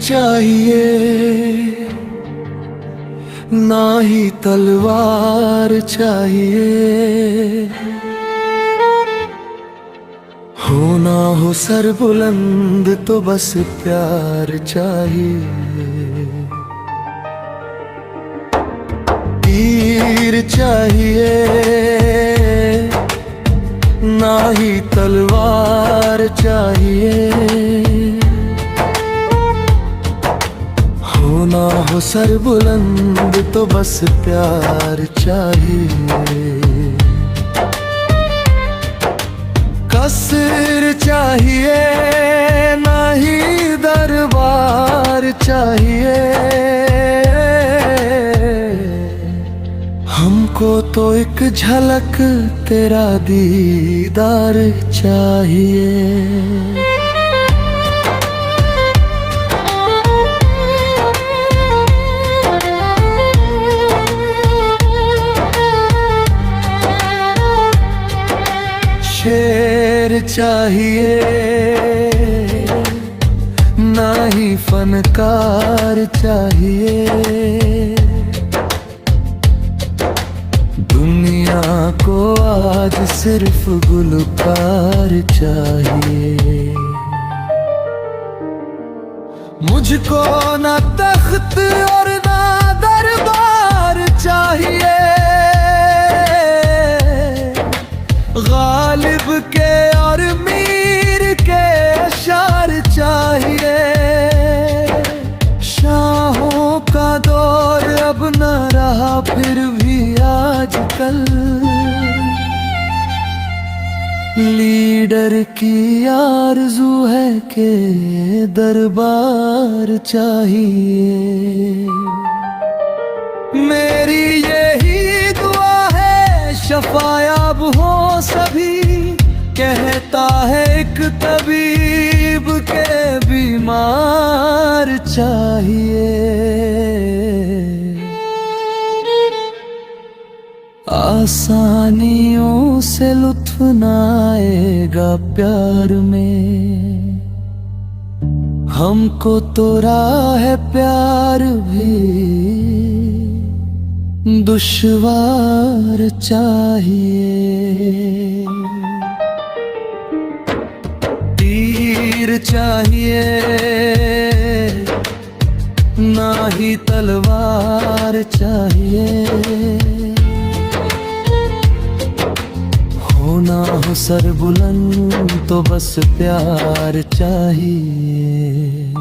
चाहिए, ना ही तलवार चाहिए। हो ना हो सर बुलंद तो बस प्यार चाहिए। तीर चाहिए, ना ही तलवार चाहिए। हो ना हो सर बुलंद तो बस प्यार चाहिए। कसर चाहिए, ना ही दरबार चाहिए। हमको तो एक झलक तेरा दीदार चाहिए। शेर चाहिए, ना ही फनकार चाहिए। दुनिया को आज सिर्फ गुलकार चाहिए। मुझको ना तख्त और ना दरबार चाहिए। गालिब के और मीर के अशार चाहिए। शाहों का दौर अब न रहा, फिर भी आजकल लीडर की आरज़ू है कि दरबार चाहिए। मेरी यही दुआ है शफायाब हो सभी, कहता है एक तबीब के बीमार चाहिए। आसानियों से लुत्फ न आएगा प्यार में, हमको तो राह है प्यार भी दुश्वार चाहिए। तीर चाहिए, ना ही तलवार चाहिए। हो ना हो सर बुलंद तो बस प्यार चाहिए।